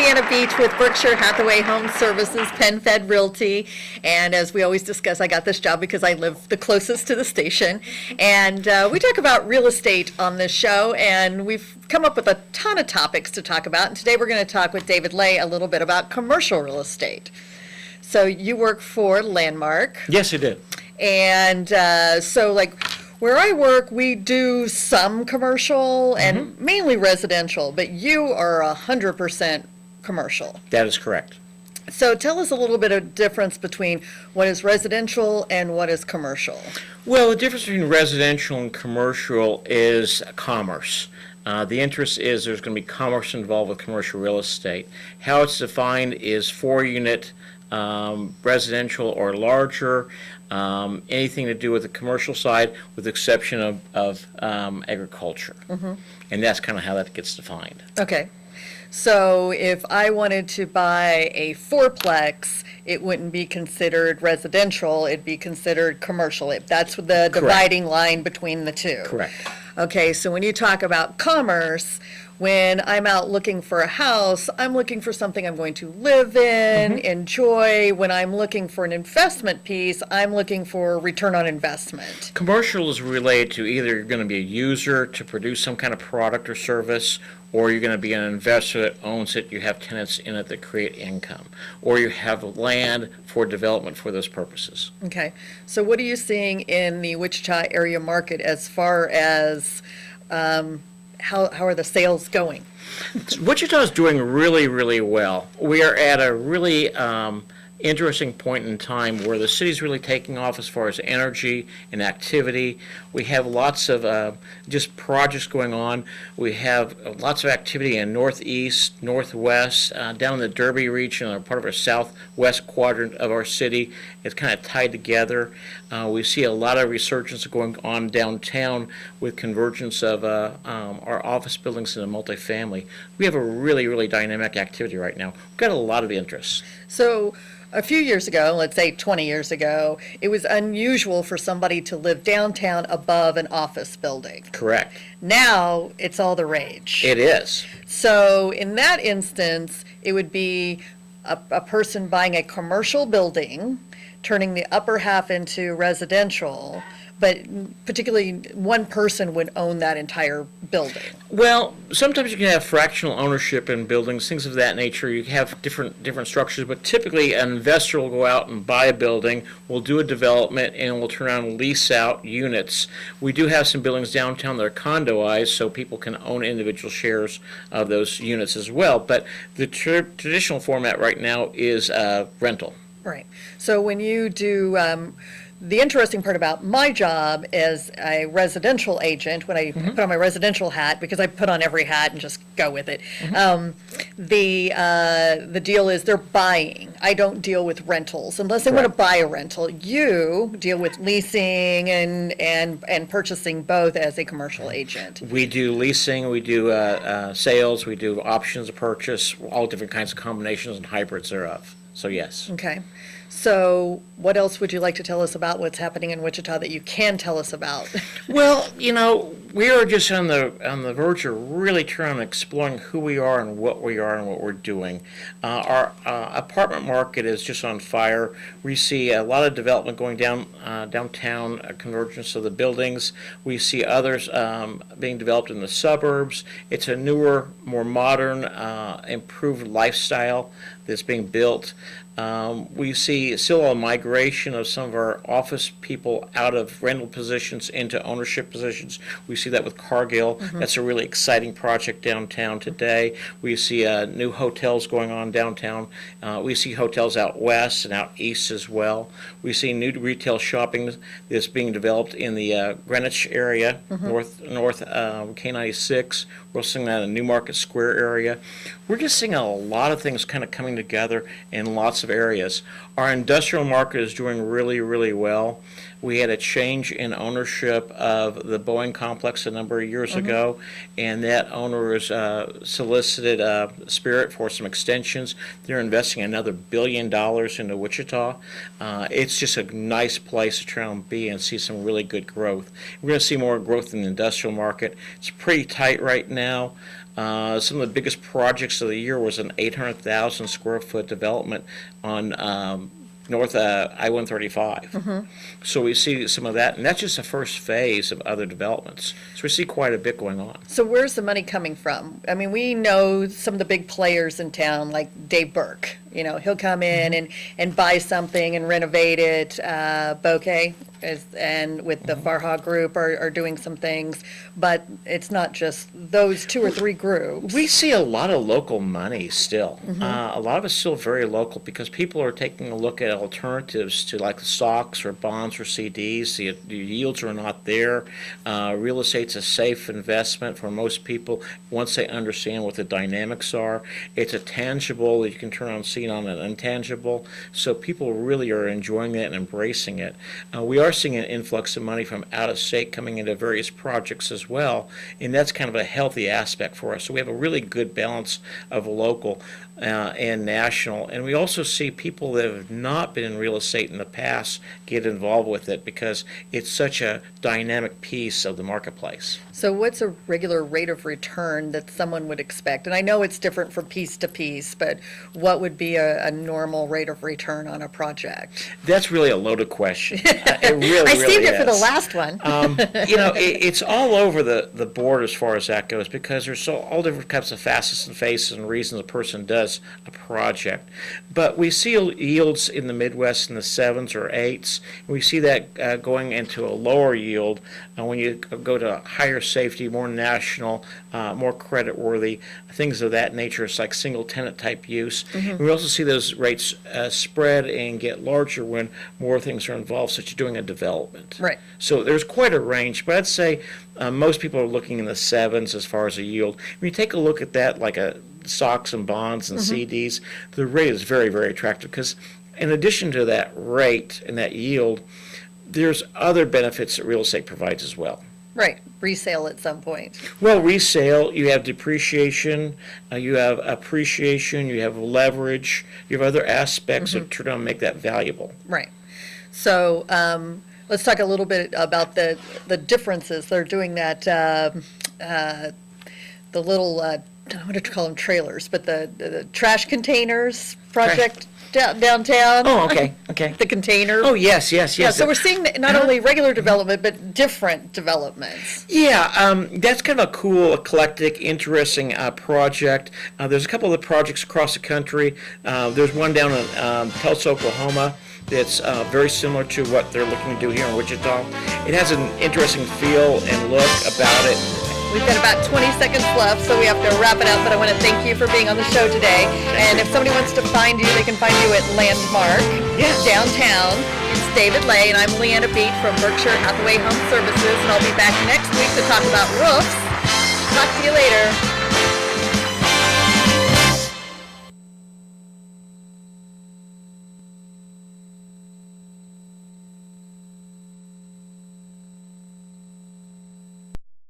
Indiana Beach with Berkshire Hathaway Home Services, PenFed Realty. And as we always discuss, I got this job because I live the closest to the station. And we talk about real estate on this show, and we've come up with a ton of topics to talk about. And today we're going to talk with David Leyh a little bit about commercial real estate. So you work for Landmark. Yes, I did. And where I work, we do some commercial and mainly residential, but you are 100% commercial. That is correct. So tell us a little bit of difference between what is residential and what is commercial. Well, the difference between residential and commercial is commerce. The interest is there's going to be commerce involved with commercial real estate. How it's defined is 4-unit residential or larger, anything to do with the commercial side with the exception of agriculture. And that's kind of how that gets defined. Okay. So if I wanted to buy a fourplex, it wouldn't be considered residential, it'd be considered commercial. That's the dividing line between the two. Correct. Okay, so when you talk about commerce, when I'm out looking for a house, I'm looking for something I'm going to live in, enjoy. When I'm looking for an investment piece, I'm looking for return on investment. Commercial is related to either you're going to be a user to produce some kind of product or service, or you're going to be an investor that owns it, you have tenants in it that create income, or you have land for development for those purposes. Okay, so what are you seeing in the Wichita area market as far as how are the sales going? Wichita is doing really, really well. We are at a really interesting point in time where the city's really taking off as far as energy and activity. We have lots of just projects going on. We have lots of activity in northeast, northwest, down in the Derby region, or part of our southwest quadrant of our city. It's kind of tied together. We see a lot of resurgence going on downtown with convergence of our office buildings into multifamily. We have a really, really dynamic activity right now. We've got a lot of interest. So a few years ago, let's say 20 years ago, it was unusual for somebody to live downtown above an office building. Correct. Now it's all the rage. It is. So in that instance, it would be a person buying a commercial building, turning the upper half into residential, but particularly one person would own that entire building. Well, sometimes you can have fractional ownership in buildings, things of that nature. You have different structures, but typically an investor will go out and buy a building, will do a development, and will turn around and lease out units. We do have some buildings downtown that are condoized, so people can own individual shares of those units as well. But the traditional format right now is rental. Right. So when you do the interesting part about my job as a residential agent, when I put on my residential hat, because I put on every hat and just go with it, the deal is they're buying. I don't deal with rentals unless they want to buy a rental. You deal with leasing and purchasing both as a commercial agent. We do leasing, we do sales, we do options of purchase, all different kinds of combinations and hybrids thereof. So yes. Okay. So what else would you like to tell us about what's happening in Wichita that you can tell us about? Well, we are just on the verge of really trying to exploring who we are and what we're doing. Our apartment market is just on fire. We see a lot of development going downtown, a convergence of the buildings. We see others being developed in the suburbs. It's a newer, more modern, improved lifestyle that's being built. We see still a migration of some of our office people out of rental positions into ownership positions. We see that with Cargill. That's a really exciting project downtown today. We see new hotels going on downtown. We see hotels out west and out east as well. We see new retail shopping that's being developed in the Greenwich area, north K96. We're seeing that in Newmarket Square area. We're just seeing a lot of things kind of coming together in lots of areas. Our industrial market is doing really, really well. We had a change in ownership of the Boeing complex a number of years ago, and that owner has solicited Spirit for some extensions. They're investing another $1 billion into Wichita. It's just a nice place to try and be and see some really good growth. We're going to see more growth in the industrial market. It's pretty tight right now. Some of the biggest projects of the year was an 800,000 square foot development on north I-135. So we see some of that, and that's just the first phase of other developments. So we see quite a bit going on. So where's the money coming from? I mean, we know some of the big players in town, like Dave Burke. You know, he'll come in and buy something and renovate it. Bokeh and with the Farha Group are doing some things, but it's not just those two or three groups. We see a lot of local money still. A lot of it's still very local because people are taking a look at alternatives to like stocks or bonds or CDs. The yields are not there. Real estate's a safe investment for most people once they understand what the dynamics are. It's a tangible that you can turn on, see on an intangible. So people really are enjoying that and embracing it. We are seeing an influx of money from out of state coming into various projects as well, and that's kind of a healthy aspect for us. So we have a really good balance of local and national, and we also see people that have not been in real estate in the past get involved with it because it's such a dynamic piece of the marketplace. So what's a regular rate of return that someone would expect? And I know it's different from piece to piece, but what would be a normal rate of return on a project? That's really a loaded question. It really, I really saved it for the is. last one. It's all over the board as far as that goes because there's all different types of facets and faces and reasons a person does a project. But we see yields in the Midwest in the 7s or 8s. We see that going into a lower yield when you go to higher safety, more national, more credit-worthy, things of that nature. It's like single-tenant type use. We also see those rates spread and get larger when more things are involved, such as doing a development. Right. So there's quite a range, but I'd say most people are looking in the 7s as far as a yield. When you take a look at that, like a stocks and bonds and CDs, the rate is very, very attractive because in addition to that rate and that yield, there's other benefits that real estate provides as well. Right, resale at some point. Well, resale, you have depreciation, you have appreciation, you have leverage, you have other aspects that turn out and make that valuable. Right. So let's talk a little bit about the differences. They're doing that, the little, I don't want to call them trailers, but the trash containers project downtown. Oh, okay. The containers. Oh, yes. Yeah, so we're seeing not only regular development, but different developments. Yeah, that's kind of a cool, eclectic, interesting project. There's a couple of projects across the country. There's one down in Tulsa, Oklahoma, that's very similar to what they're looking to do here in Wichita. It has an interesting feel and look about it. We've got about 20 seconds left, so we have to wrap it up, but I want to thank you for being on the show today. And if somebody wants to find you, they can find you at Landmark, downtown. It's David Leyh, and I'm Leanna Beat from Berkshire Hathaway Home Services, and I'll be back next week to talk about roofs. Talk to you later.